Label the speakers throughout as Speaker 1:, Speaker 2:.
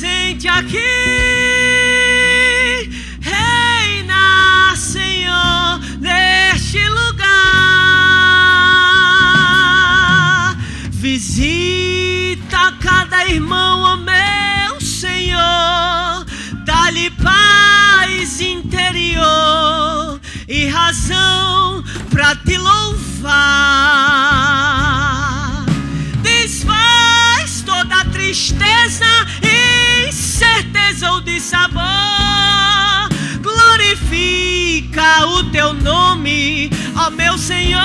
Speaker 1: presente aqui. Reina, Senhor, neste lugar. Visita cada irmão, ó meu Senhor. Dá-lhe paz interior e razão pra te louvar. Desfaz toda tristeza, incerteza ou dissabor. Glorifica o teu nome, ó meu Senhor.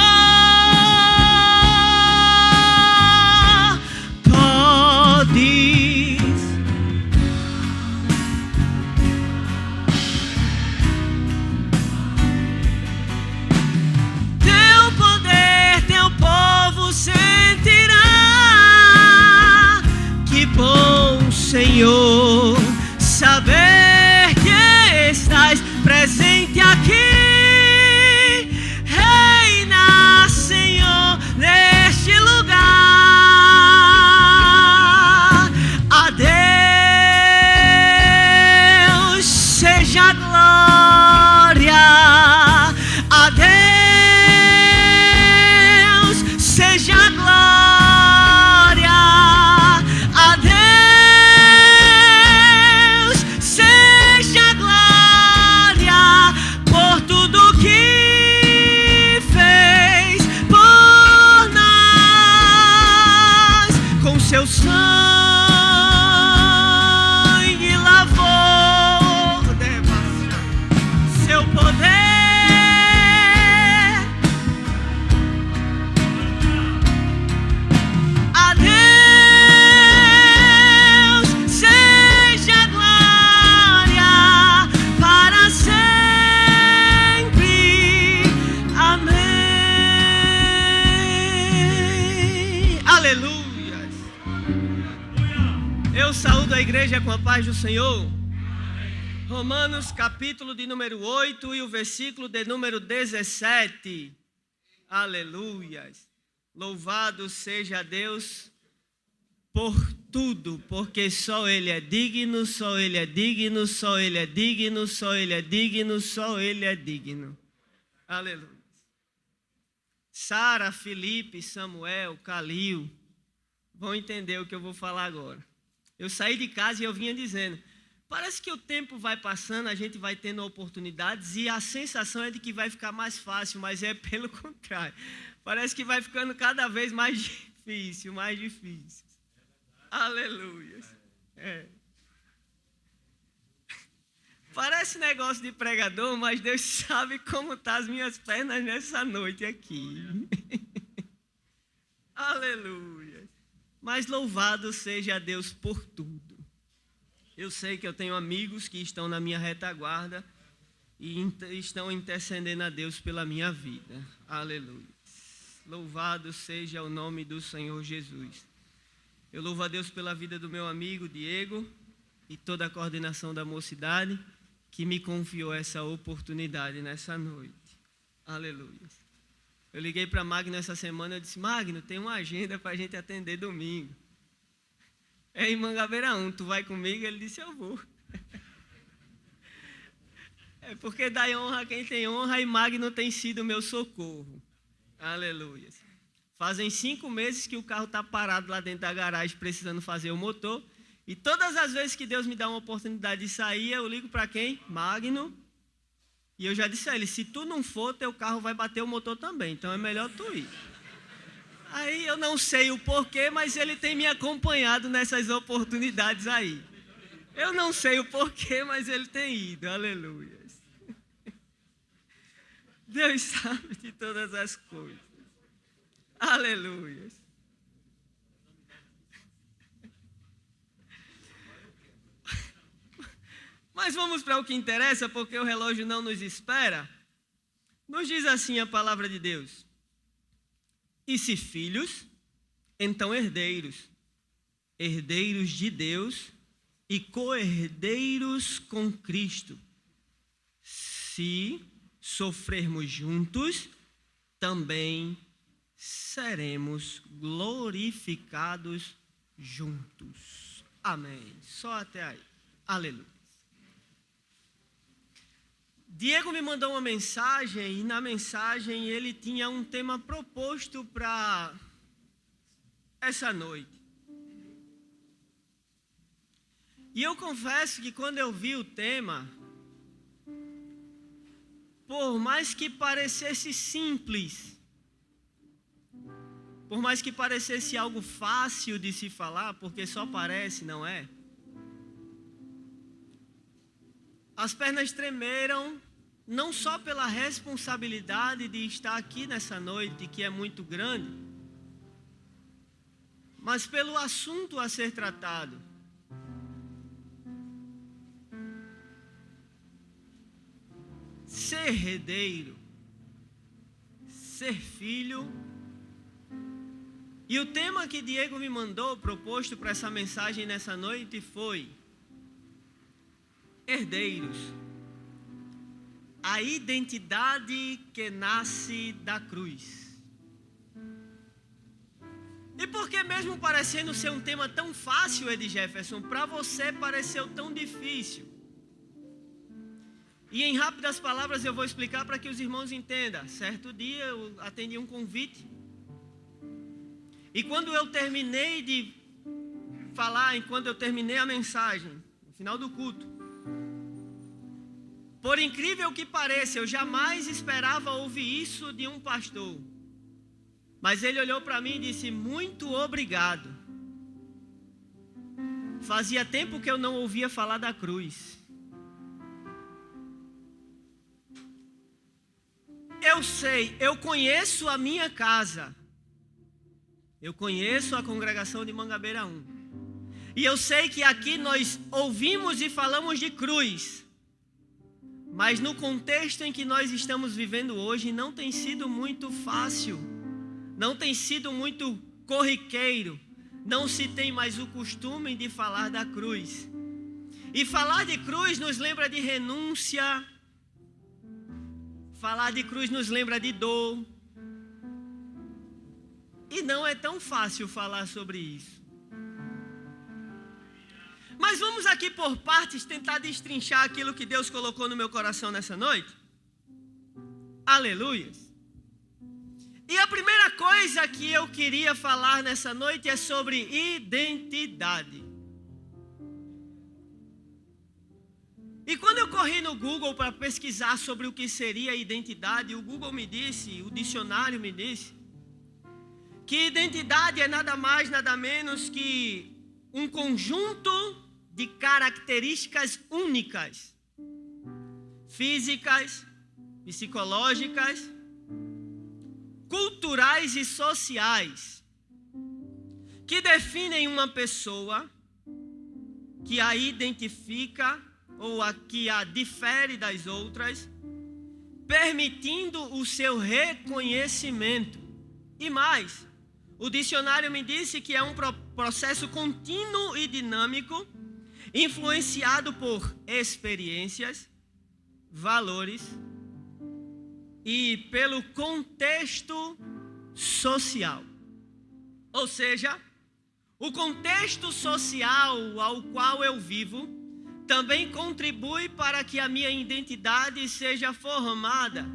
Speaker 1: Podes teu poder, teu povo sentirá. Que bom, Senhor, saber que estás presente aqui. Reina, Senhor, neste lugar. A Deus seja a glória. A Deus seja a glória. A Deus seja a glória por tudo que fez por nós. Com seu sangue lavou, seu poder. A Deus seja a glória para sempre. Amém. Aleluia. Eu saúdo a igreja com a paz do Senhor. Romanos capítulo de número 8 e o versículo de número 17. Aleluias. Louvado seja Deus por tudo, porque só Ele é digno, só Ele é digno, só Ele é digno, só Ele é digno, só Ele é digno. Aleluia. Sara, Felipe, Samuel, Calil vão entender o que eu vou falar agora. Eu saí de casa e eu vinha dizendo, parece que o tempo vai passando, a gente vai tendo oportunidades e a sensação é de que vai ficar mais fácil, mas é pelo contrário. Parece que vai ficando cada vez mais difícil, mais difícil. Aleluia. Parece negócio de pregador, mas Deus sabe como estão as minhas pernas nessa noite aqui. Aleluia. Mas louvado seja Deus por tudo. Eu sei que eu tenho amigos que estão na minha retaguarda e estão intercedendo a Deus pela minha vida. Aleluia. Louvado seja o nome do Senhor Jesus. Eu louvo a Deus pela vida do meu amigo Diego e toda a coordenação da mocidade que me confiou essa oportunidade nessa noite. Aleluia. Eu liguei para Magno essa semana e disse, Magno, tem uma agenda para a gente atender domingo. É em Mangabeira 1, tu vai comigo? Ele disse, eu vou. É porque dá honra a quem tem honra e Magno tem sido meu socorro. Aleluia. Fazem 5 meses que o carro está parado lá dentro da garagem precisando fazer o motor. E todas as vezes que Deus me dá uma oportunidade de sair, eu ligo para quem? Magno. E eu já disse a ele, se tu não for, teu carro vai bater o motor também. Então é melhor tu ir. Aí eu não sei o porquê, mas ele tem me acompanhado nessas oportunidades aí. Eu não sei o porquê, mas ele tem ido. Aleluia. Deus sabe de todas as coisas. Aleluia. Mas vamos para o que interessa, porque o relógio não nos espera. Nos diz assim a palavra de Deus. E se filhos, então herdeiros. Herdeiros de Deus e co-herdeiros com Cristo. Se sofrermos juntos, também seremos glorificados juntos. Amém. Só até aí. Aleluia. Diego me mandou uma mensagem e na mensagem ele tinha um tema proposto para essa noite. E eu confesso que quando eu vi o tema, por mais que parecesse simples, por mais que parecesse algo fácil de se falar, porque só parece, não é? As pernas tremeram, não só pela responsabilidade de estar aqui nessa noite, que é muito grande, mas pelo assunto a ser tratado. Ser herdeiro, ser filho. E o tema que Diego me mandou, proposto para essa mensagem nessa noite, foi herdeiros. A identidade que nasce da cruz. E por que mesmo parecendo ser um tema tão fácil, Ed Jefferson, para você pareceu tão difícil? E em rápidas palavras eu vou explicar para que os irmãos entendam. Certo dia eu atendi um convite. E quando eu terminei de falar, quando eu terminei a mensagem, no final do culto, por incrível que pareça, eu jamais esperava ouvir isso de um pastor. Mas ele olhou para mim e disse: muito obrigado. Fazia tempo que eu não ouvia falar da cruz. Eu sei, eu conheço a minha casa. Eu conheço a congregação de Mangabeira 1. E eu sei que aqui nós ouvimos e falamos de cruz. Mas no contexto em que nós estamos vivendo hoje, não tem sido muito fácil. Não tem sido muito corriqueiro. Não se tem mais o costume de falar da cruz. E falar de cruz nos lembra de renúncia. Falar de cruz nos lembra de dor. E não é tão fácil falar sobre isso. Mas vamos aqui por partes tentar destrinchar aquilo que Deus colocou no meu coração nessa noite. Aleluias. E a primeira coisa que eu queria falar nessa noite é sobre identidade. E quando eu corri no Google para pesquisar sobre o que seria identidade, o Google me disse, o dicionário me disse, que identidade é nada mais, nada menos que um conjunto de características únicas, físicas, psicológicas, culturais e sociais, que definem uma pessoa, que a identifica ou a que a difere das outras, permitindo o seu reconhecimento. E mais, o dicionário me disse que é um processo contínuo e dinâmico, influenciado por experiências, valores e pelo contexto social. Ou seja, o contexto social ao qual eu vivo também contribui para que a minha identidade seja formada.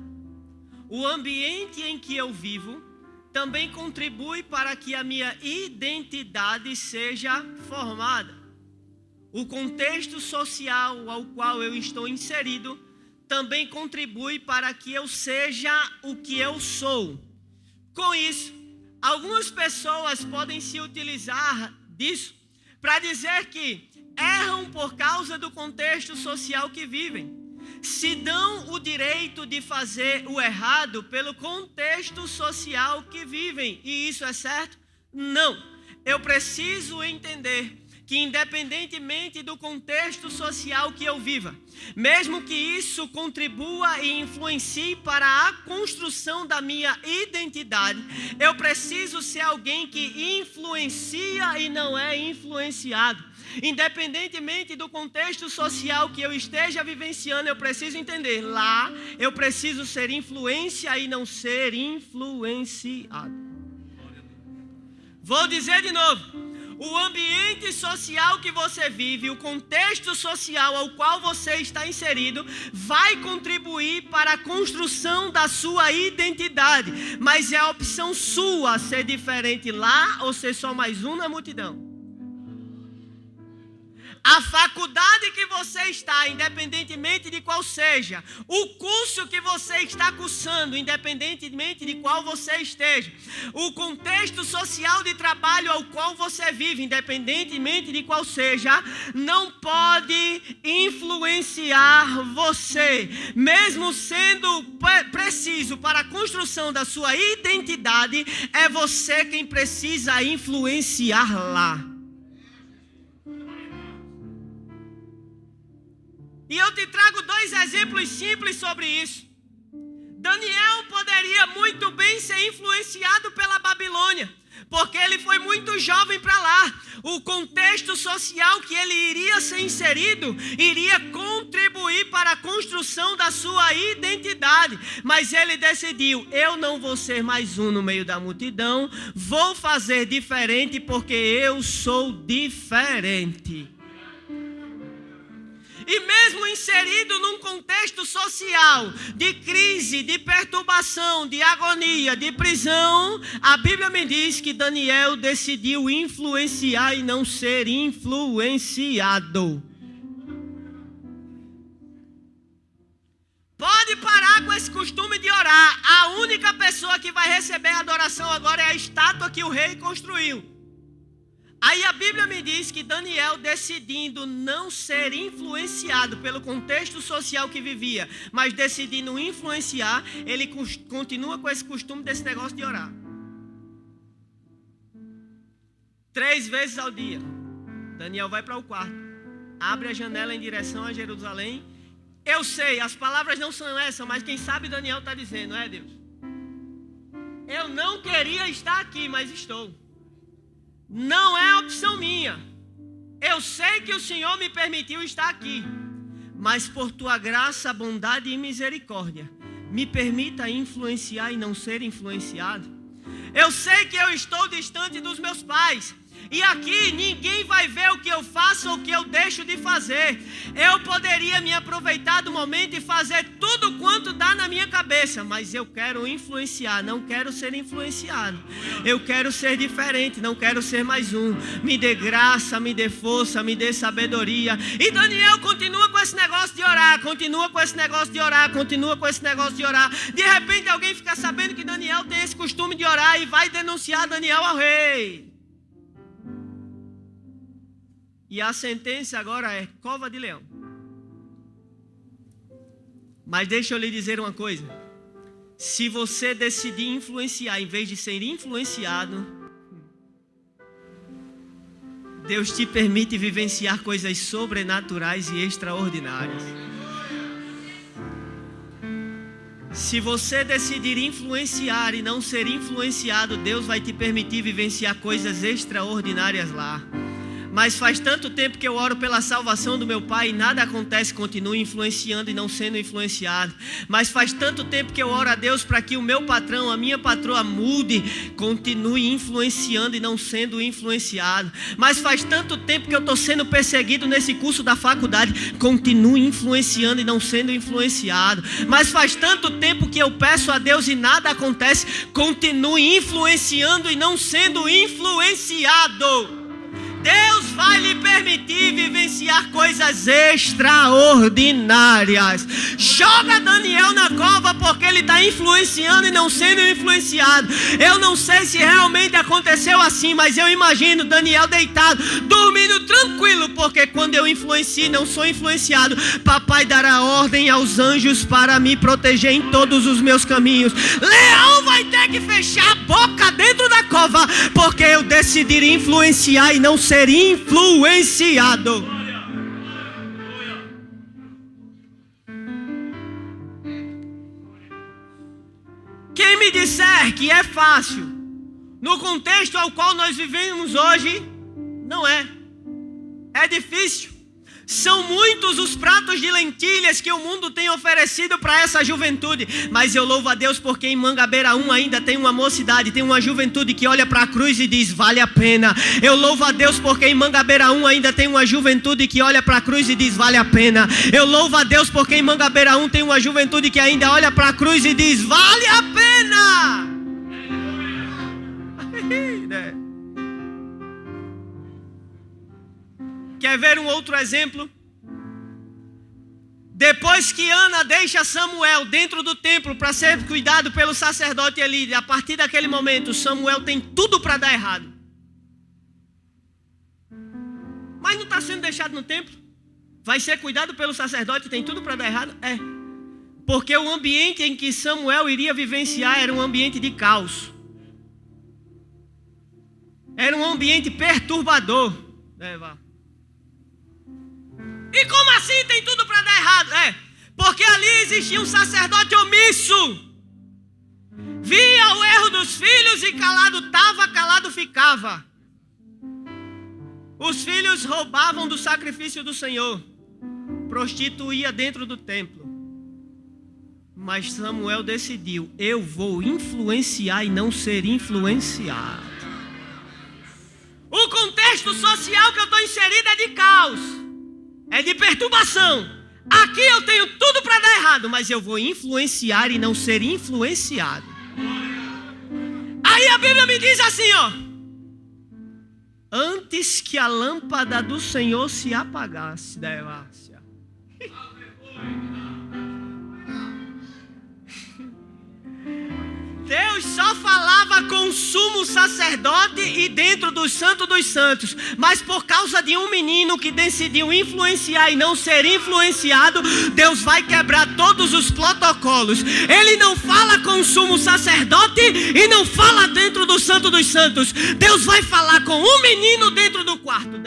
Speaker 1: O ambiente em que eu vivo também contribui para que a minha identidade seja formada. O contexto social ao qual eu estou inserido também contribui para que eu seja o que eu sou. Com isso, algumas pessoas podem se utilizar disso para dizer que erram por causa do contexto social que vivem. Se dão o direito de fazer o errado pelo contexto social que vivem. E isso é certo? Não. Eu preciso entender que independentemente do contexto social que eu viva, mesmo que isso contribua e influencie para a construção da minha identidade, eu preciso ser alguém que influencia e não é influenciado. Independentemente do contexto social que eu esteja vivenciando, eu preciso entender, lá eu preciso ser influência e não ser influenciado. Vou dizer de novo, O ambiente social que você vive, o contexto social ao qual você está inserido, vai contribuir para a construção da sua identidade. Mas é a opção sua ser diferente lá ou ser só mais um na multidão. A faculdade que você está, independentemente de qual seja, o curso que você está cursando, independentemente de qual você esteja, o contexto social de trabalho ao qual você vive, independentemente de qual seja, não pode influenciar você, mesmo sendo preciso para a construção da sua identidade, é você quem precisa influenciar lá. E eu te trago 2 exemplos simples sobre isso. Daniel poderia muito bem ser influenciado pela Babilônia, porque ele foi muito jovem para lá. O contexto social que ele iria ser inserido iria contribuir para a construção da sua identidade. Mas ele decidiu: eu não vou ser mais um no meio da multidão, vou fazer diferente porque eu sou diferente. E mesmo inserido num contexto social de crise, de perturbação, de agonia, de prisão, a Bíblia me diz que Daniel decidiu influenciar e não ser influenciado. Pode parar com esse costume de orar. A única pessoa que vai receber a adoração agora é a estátua que o rei construiu. Aí a Bíblia me diz que Daniel, decidindo não ser influenciado pelo contexto social que vivia, mas decidindo influenciar, ele continua com esse costume desse negócio de orar. 3 vezes ao dia, Daniel vai para o quarto, abre a janela em direção a Jerusalém. Eu sei, as palavras não são essas, mas quem sabe Daniel está dizendo, não é, Deus? Eu não queria estar aqui, mas estou. Não é opção minha. Eu sei que o Senhor me permitiu estar aqui, mas por tua graça, bondade e misericórdia, me permita influenciar e não ser influenciado. Eu sei que eu estou distante dos meus pais, e aqui ninguém vai ver o que eu faço ou o que eu deixo de fazer. Eu poderia me aproveitar do momento e fazer tudo quanto dá na minha cabeça, mas eu quero influenciar, não quero ser influenciado. Eu quero ser diferente, não quero ser mais um. Me dê graça, me dê força, me dê sabedoria. E Daniel continua com esse negócio de orar, continua com esse negócio de orar, continua com esse negócio de orar. De repente alguém fica sabendo que Daniel tem esse costume de orar e vai denunciar Daniel ao rei. E a sentença agora é cova de leão. Mas deixa eu lhe dizer uma coisa. Se você decidir influenciar em vez de ser influenciado, Deus te permite vivenciar coisas sobrenaturais e extraordinárias. Se você decidir influenciar e não ser influenciado, Deus vai te permitir vivenciar coisas extraordinárias lá. Mas faz tanto tempo que eu oro pela salvação do meu pai e nada acontece, continuo influenciando e não sendo influenciado. Mas faz tanto tempo que eu oro a Deus para que o meu patrão, a minha patroa mude, continue influenciando e não sendo influenciado. Mas faz tanto tempo que eu estou sendo perseguido nesse curso da faculdade, continue influenciando e não sendo influenciado. Mas faz tanto tempo que eu peço a Deus e nada acontece, continue influenciando e não sendo influenciado. Deus vai lhe permitir vivenciar coisas extraordinárias. Joga Daniel na cova porque ele está influenciando e não sendo influenciado. Eu não sei se realmente aconteceu assim, mas eu imagino Daniel deitado, dormindo tranquilo, porque quando eu influencio e não sou influenciado, papai dará ordem aos anjos para me proteger em todos os meus caminhos. Leão vai ter que fechar a boca dentro da cova, porque eu decidi influenciar e não ser influenciado. Quem me disser que é fácil no contexto ao qual nós vivemos hoje, não é. É difícil. São muitos os pratos de lentilhas que o mundo tem oferecido para essa juventude. Mas eu louvo a Deus porque em Mangabeira 1 ainda tem uma mocidade, tem uma juventude que olha para a cruz e diz, vale a pena. Eu louvo a Deus porque em Mangabeira 1 ainda tem uma juventude que olha para a cruz e diz, vale a pena. Eu louvo a Deus porque em Mangabeira 1 tem uma juventude que ainda olha para a cruz e diz, vale a pena. Quer ver um outro exemplo? Depois que Ana deixa Samuel dentro do templo para ser cuidado pelo sacerdote Eli, a partir daquele momento, Samuel tem tudo para dar errado. Mas não está sendo deixado no templo? Vai ser cuidado pelo sacerdote, tem tudo para dar errado? É. Porque o ambiente em que Samuel iria vivenciar era um ambiente de caos. Era um ambiente perturbador. E como assim tem tudo para dar errado? Porque ali existia um sacerdote omisso. Via o erro dos filhos e calado estava, calado ficava. Os filhos roubavam do sacrifício do Senhor. Prostituía dentro do templo. Mas Samuel decidiu, eu vou influenciar e não ser influenciado. O contexto social que eu estou inserido é de caos. É de perturbação. Aqui eu tenho tudo para dar errado, mas eu vou influenciar e não ser influenciado. Aí a Bíblia me diz assim, ó. Antes que a lâmpada do Senhor se apagasse, Deus só falava com o sumo sacerdote e dentro do Santo dos Santos. Mas por causa de um menino que decidiu influenciar e não ser influenciado, Deus vai quebrar todos os protocolos. Ele não fala com o sumo sacerdote e não fala dentro do Santo dos Santos. Deus vai falar com um menino dentro do quarto.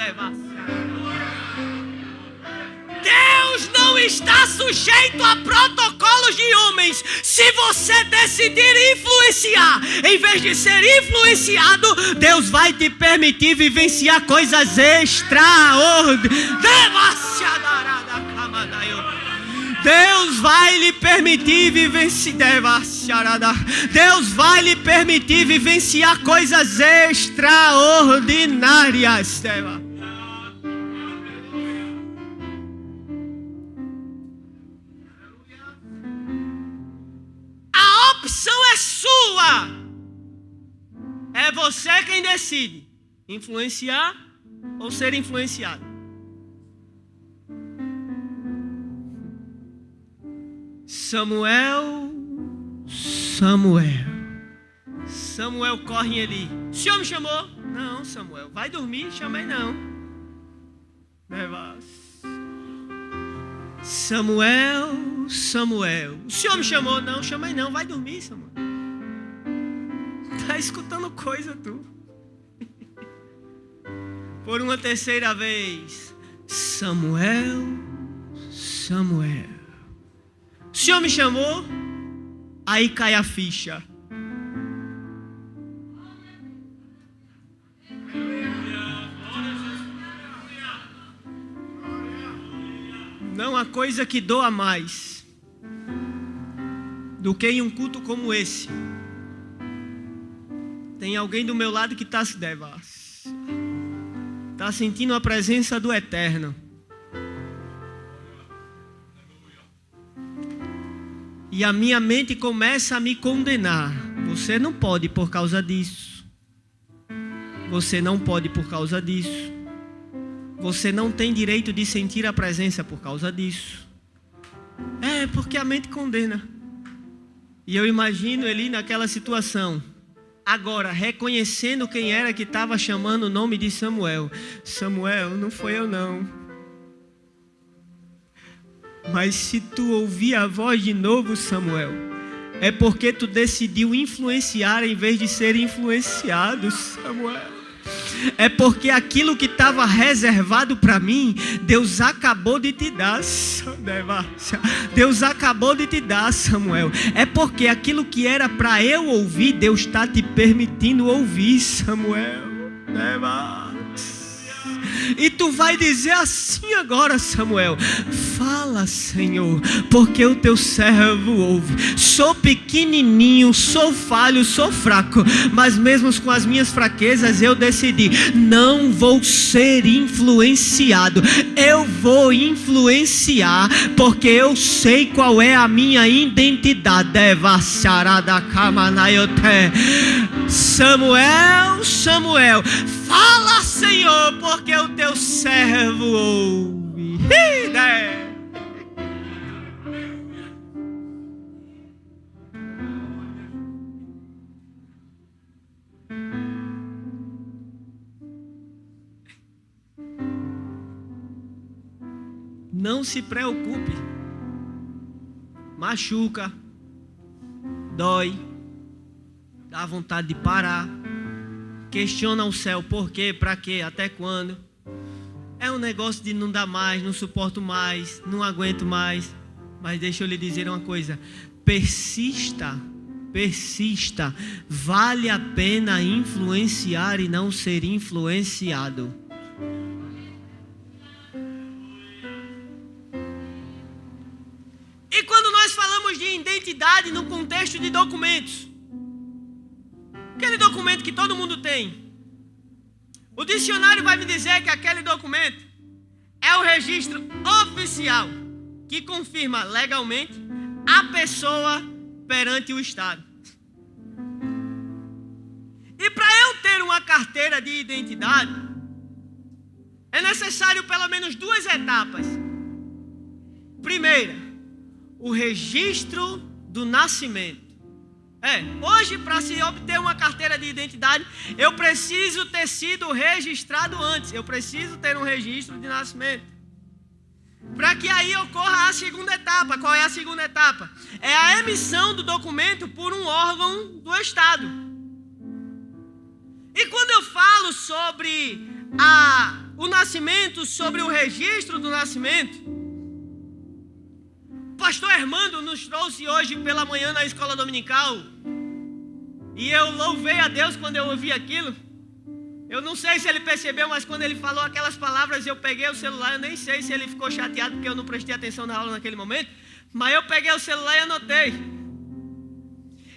Speaker 1: Deus não está sujeito a protocolos de homens. Se você decidir influenciar, em vez de ser influenciado, Deus vai te permitir vivenciar coisas extraordinárias. Deus vai lhe permitir vivenciar. Deus vai lhe permitir vivenciar coisas extraordinárias. A opção é sua. É você quem decide influenciar ou ser influenciado. Samuel corre em Eli. O senhor me chamou? Não, Samuel. Vai dormir? Chamei não. Samuel. O senhor me chamou? Não, chamei não. Vai dormir, Samuel. Tá escutando coisa, tu. Por uma terceira vez. Samuel. O senhor me chamou? Aí cai a ficha. Não há coisa que doa mais do que em um culto como esse. Tem alguém do meu lado que está sentindo a presença do Eterno. E a minha mente começa a me condenar. Você não pode por causa disso. Você não pode por causa disso. Você não tem direito de sentir a presença por causa disso. É, porque a mente condena. E eu imagino ele naquela situação. Agora, reconhecendo quem era que estava chamando o nome de Samuel. Samuel, não foi eu não. Mas se tu ouvir a voz de novo, Samuel, é porque tu decidiu influenciar em vez de ser influenciado, Samuel. É porque aquilo que estava reservado para mim, Deus acabou de te dar. Deus acabou de te dar, Samuel. É porque aquilo que era para eu ouvir, Deus está te permitindo ouvir, Samuel. E tu vai dizer assim agora, Samuel: fala, Senhor, porque o teu servo ouve. Sou pequenininho, sou falho, sou fraco, mas mesmo com as minhas fraquezas eu decidi: não vou ser influenciado. Eu vou influenciar, porque eu sei qual é a minha identidade. Samuel, Samuel, fala, Senhor, porque o teu servo ouve. Não se preocupe. Machuca, dói, dá vontade de parar. Questiona o céu: por quê, pra quê, até quando? É um negócio de não dar mais, não suporto mais, não aguento mais. Mas deixa eu lhe dizer uma coisa: persista, persista. Vale a pena influenciar e não ser influenciado. E quando nós falamos de identidade no contexto de documentos, aquele documento que todo mundo tem, o dicionário vai me dizer que aquele documento é o registro oficial que confirma legalmente a pessoa perante o Estado. E para eu ter uma carteira de identidade, é necessário pelo menos 2 etapas. Primeira, o registro do nascimento. Hoje, para se obter uma carteira de identidade, eu preciso ter sido registrado antes. Eu preciso ter um registro de nascimento. Para que aí ocorra a segunda etapa. Qual é a segunda etapa? É a emissão do documento por um órgão do Estado. E quando eu falo sobre o nascimento, sobre o registro do nascimento, o pastor Hermando nos trouxe hoje pela manhã na escola dominical. E eu louvei a Deus quando eu ouvi aquilo. Eu não sei se ele percebeu, mas quando ele falou aquelas palavras, eu peguei o celular. Eu nem sei se ele ficou chateado porque eu não prestei atenção na aula naquele momento. Mas eu peguei o celular e anotei.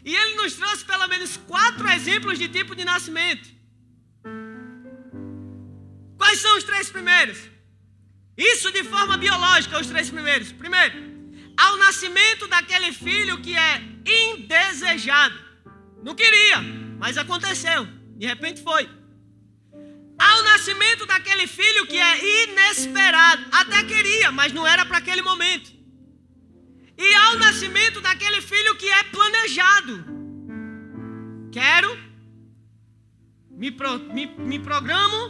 Speaker 1: E ele nos trouxe pelo menos 4 exemplos de tipo de nascimento. Quais são os 3 primeiros? Isso de forma biológica, os 3 primeiros. Primeiro, ao nascimento daquele filho que é indesejado. Não queria, mas aconteceu. De repente foi. Ao nascimento daquele filho que é inesperado. Até queria, mas não era para aquele momento. E ao nascimento daquele filho que é planejado. Quero, me programo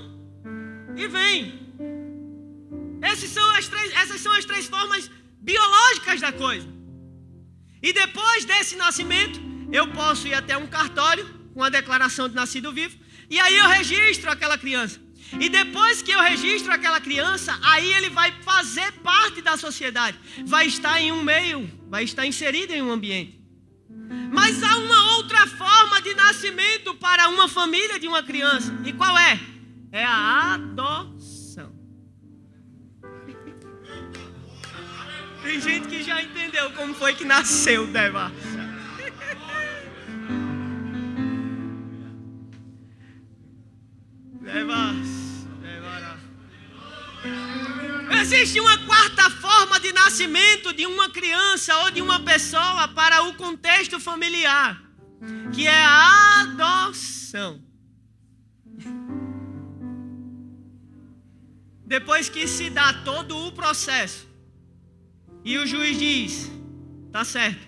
Speaker 1: e vem. Essas são as 3 formas biológicas da coisa. E depois desse nascimento, eu posso ir até um cartório com a declaração de nascido vivo, e aí eu registro aquela criança. E depois que eu registro aquela criança, aí ele vai fazer parte da sociedade, vai estar em um meio, vai estar inserido em um ambiente. Mas há uma outra forma de nascimento para uma família de uma criança. E qual é? É a adoção. Tem gente que já entendeu como foi que nasceu o Deva. Existe uma 4ª forma de nascimento de uma criança ou de uma pessoa para o contexto familiar, que é a adoção. Depois que se dá todo o processo e o juiz diz: tá certo,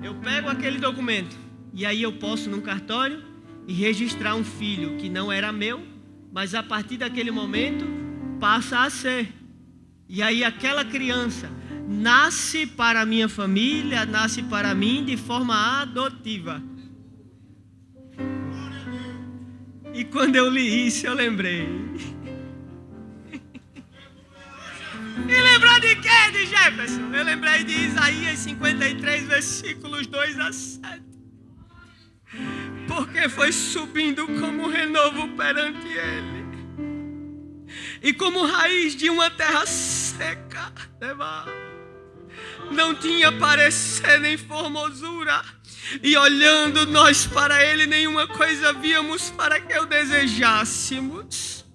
Speaker 1: eu pego aquele documento e aí eu posso num cartório e registrar um filho que não era meu, mas a partir daquele momento passa a ser. E aí aquela criança nasce para a minha família, nasce para mim de forma adotiva. E quando eu li isso, eu lembrei. E lembrar de quê, de Jefferson? Eu lembrei de Isaías 53, versículos 2 a 7. Porque foi subindo como renovo perante ele. E como raiz de uma terra seca, não tinha parecer nem formosura. E olhando nós para ele, nenhuma coisa víamos para que o desejássemos.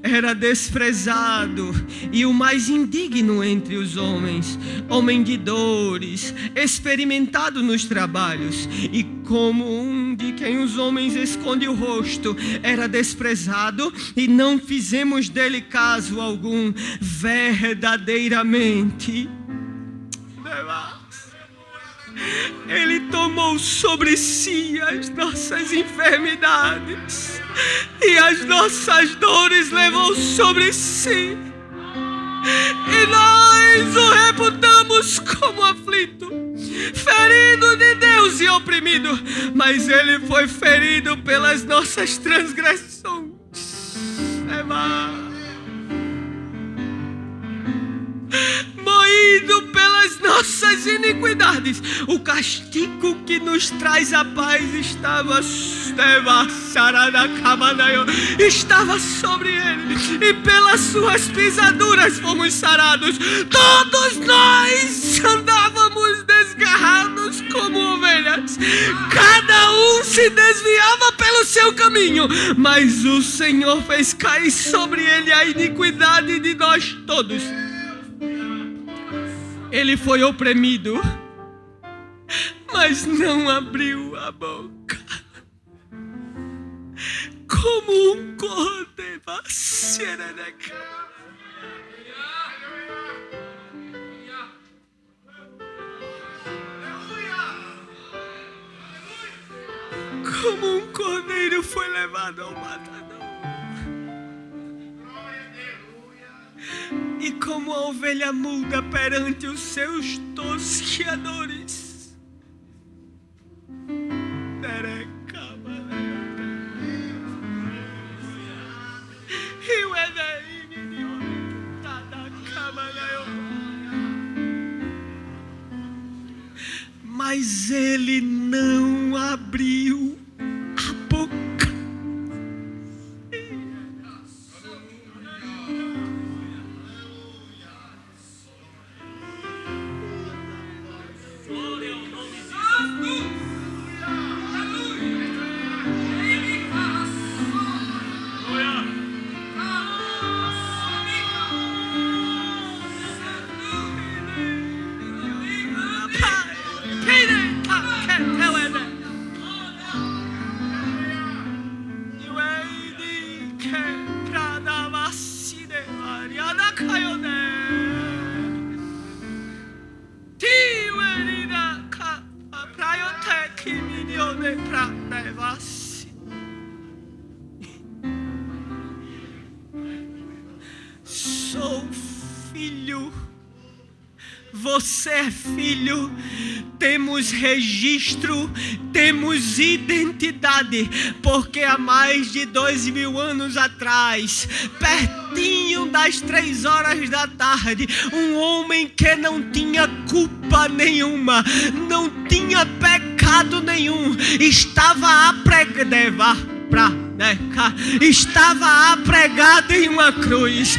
Speaker 1: Era desprezado e o mais indigno entre os homens, homem de dores, experimentado nos trabalhos, e como um de quem os homens escondem o rosto, era desprezado e não fizemos dele caso algum. Verdadeiramente, ele tomou sobre si as nossas enfermidades e as nossas dores levou sobre si. E nós o reputamos como aflito, ferido de Deus e oprimido. Mas ele foi ferido pelas nossas transgressões, moído pelas nossas iniquidades. O castigo que nos traz a paz estava sobre ele, e pelas suas pisaduras fomos sarados. Todos nós andávamos desgarrados como ovelhas, cada um se desviava pelo seu caminho, mas o Senhor fez cair sobre ele a iniquidade de nós todos. Ele foi oprimido, mas não abriu a boca. Como um cordeiro. Como um cordeiro foi levado ao matador. E como a ovelha muda perante os seus tosqueadores. Mas ele não abriu a boca. Sou filho, você é filho, temos registro, temos identidade, porque há mais de 2000 anos atrás, pertinho das 3 horas da tarde, um homem que não tinha culpa nenhuma, não tinha pecado nenhum, estava apregado em uma cruz.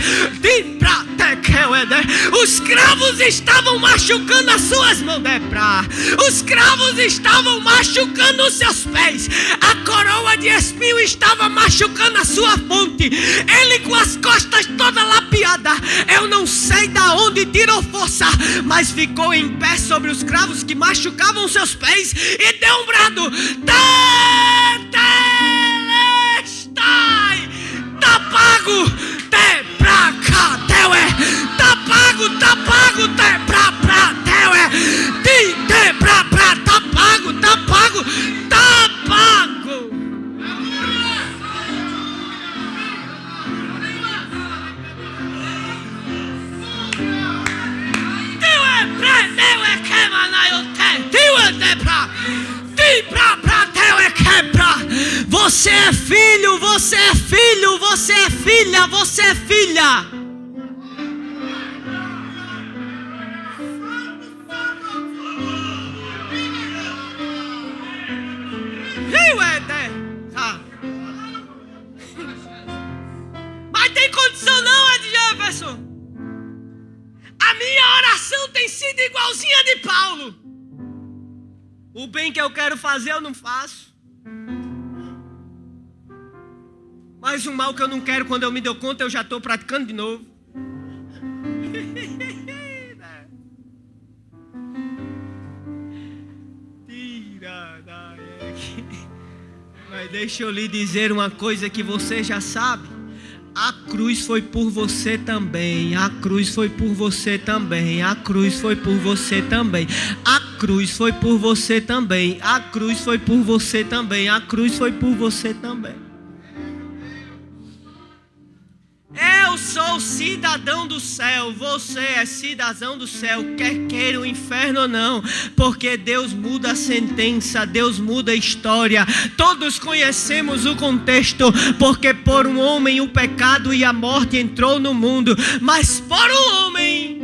Speaker 1: Os cravos estavam machucando as suas mãos, os cravos estavam machucando os seus pés, a coroa de espinho estava machucando a sua fronte, ele com as costas toda lapiada, eu não sei da onde tirou força, mas ficou em pé sobre os cravos que machucavam seus pés e deu um brado: tá pago, te pra cá, tá pago, te pra teue, te pra, tá pago, tá pago. Teue que manaio teue te pra teue que pra. Você é filho, você é filho, você é filha, você é filha. Mas tem condição não, A minha oração tem sido igualzinha de Paulo. O bem que eu quero fazer eu não faço. Mas o mal que eu não quero, quando eu me dou conta, eu já estou praticando de novo. Mas deixa eu lhe dizer uma coisa que você já sabe. A cruz foi por você também. A cruz foi por você também. A cruz foi por você também. A cruz foi por você também. A cruz foi por você também. A cruz foi por você também. Eu sou cidadão do céu. Você é cidadão do céu, quer queira o inferno ou não. Porque Deus muda a sentença, Deus muda a história. Todos conhecemos o contexto. Porque por um homem o pecado e a morte entrou no mundo. Mas por um homem...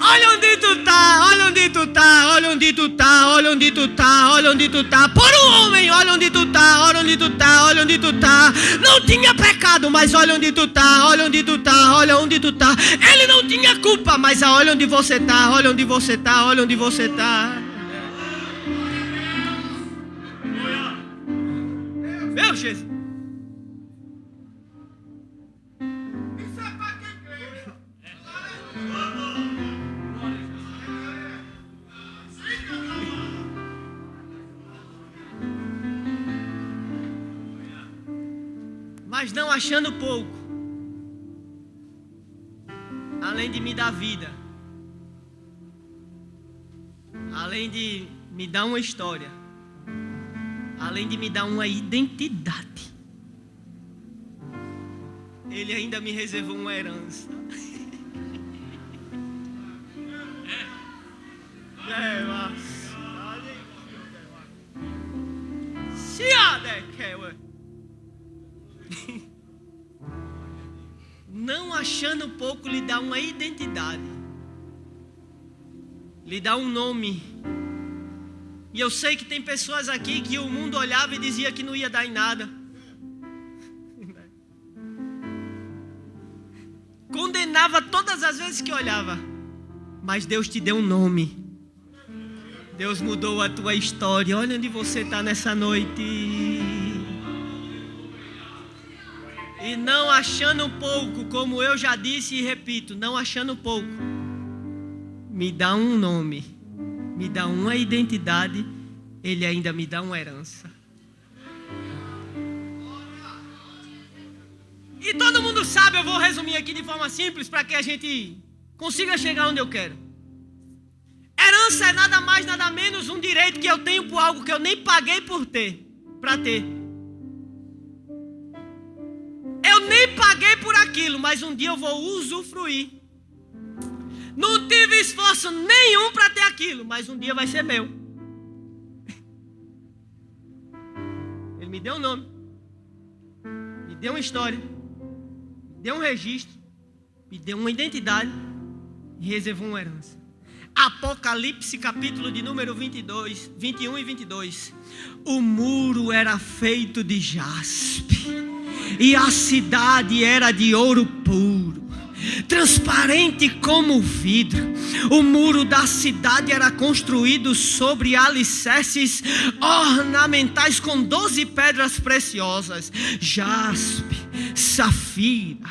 Speaker 1: Olha onde tu tá, olha onde tu tá, olha onde tu tá, olha onde tu tá, olha onde tu tá. Por um homem, olha onde tu tá, olha onde tu tá, olha onde tu tá. Não tinha pecado, mas olha onde tu tá, olha onde tu tá, olha onde tu tá. Ele não tinha culpa, mas olha onde você tá, olha onde você tá, olha onde você tá. Meu Jesus. Mas não achando pouco, além de me dar vida, além de me dar uma história, além de me dar uma identidade, Ele ainda me reservou uma herança. Não achando pouco, lhe dá uma identidade, lhe dá um nome. E eu sei que tem pessoas aqui que o mundo olhava e dizia que não ia dar em nada, condenava todas as vezes que olhava. Mas Deus te deu um nome. Deus mudou a tua história. Olha onde você está nessa noite. E não achando pouco, como eu já disse e repito, não achando pouco, me dá um nome, me dá uma identidade, Ele ainda me dá uma herança. E todo mundo sabe, eu vou resumir aqui de forma simples para que a gente consiga chegar onde eu quero. Herança é nada mais, nada menos um direito que eu tenho por algo que eu nem paguei para ter. Eu nem paguei por aquilo, mas um dia eu vou usufruir. Não tive esforço nenhum para ter aquilo, mas um dia vai ser meu. Ele me deu um nome, me deu uma história, me deu um registro, me deu uma identidade e reservou uma herança. Apocalipse capítulo de número 22, 21 e 22. O muro era feito de jaspe e a cidade era de ouro puro, transparente como vidro. O muro da cidade era construído sobre alicerces ornamentais com 12 pedras preciosas: jaspe, safira,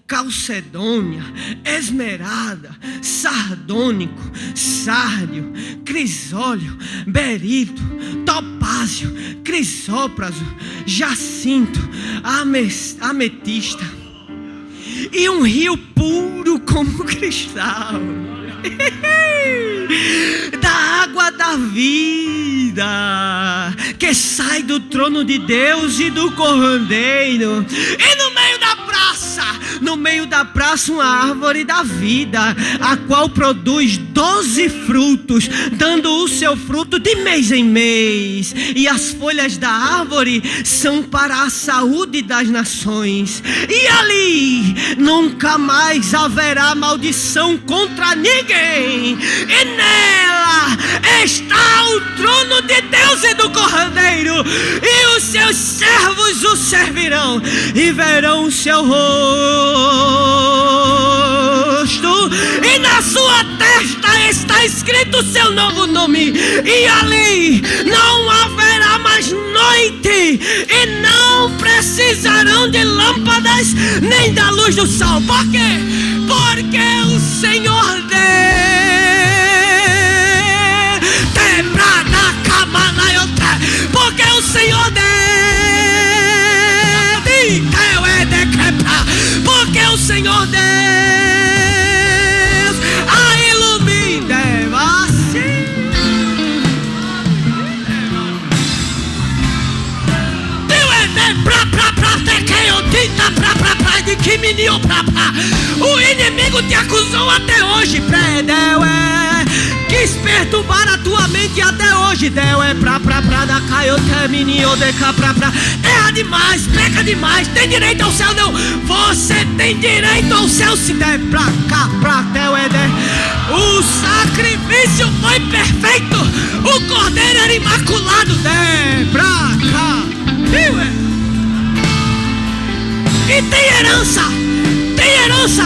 Speaker 1: calcedônia, esmeralda, sardônico, sárdio, crisólio, berilo, topázio, crisópraso, jacinto, ametista, e um rio puro como cristal, da água da vida, que sai do trono de Deus e do Cordeiro. E no meio da praça uma árvore da vida, a qual produz 12 frutos, dando o seu fruto de mês em mês. E as folhas da árvore são para a saúde das nações. E ali nunca mais haverá maldição contra ninguém. E nela está o trono de Deus e do Cordeiro, e os seus servos o servirão e verão o seu rosto. está escrito o seu novo nome, e ali não haverá mais noite, e não precisarão de lâmpadas nem da luz do sol. Por quê? Porque o Senhor Deus porque o Senhor Deus, porque o Senhor Deus a ilumina assim. O inimigo te acusou até hoje, quis perturbar a tua mente até hoje. Erra demais, peca demais, tem direito ao céu não. Você tem direito ao céu se der pra cá, o sacrifício foi perfeito, o cordeiro era imaculado, der pra cá. E tem herança, tem herança,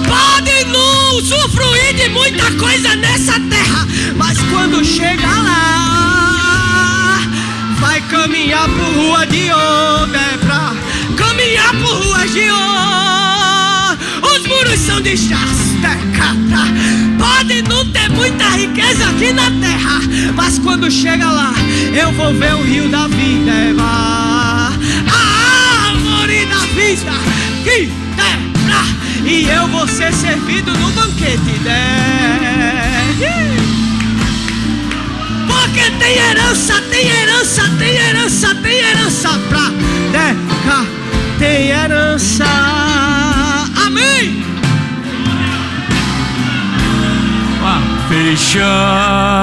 Speaker 1: pode não usufruir de muita coisa nessa terra, mas quando chega lá, vai caminhar por rua de ouro, caminhar por ruas de ouro, os muros são de jastegata. Pode não ter muita riqueza aqui na terra, mas quando chega lá, eu vou ver o rio da vida, a árvore da vida que e eu vou ser servido no banquete, porque tem herança, tem herança, tem herança, tem herança pra cá, tem herança. Amém.
Speaker 2: Fechando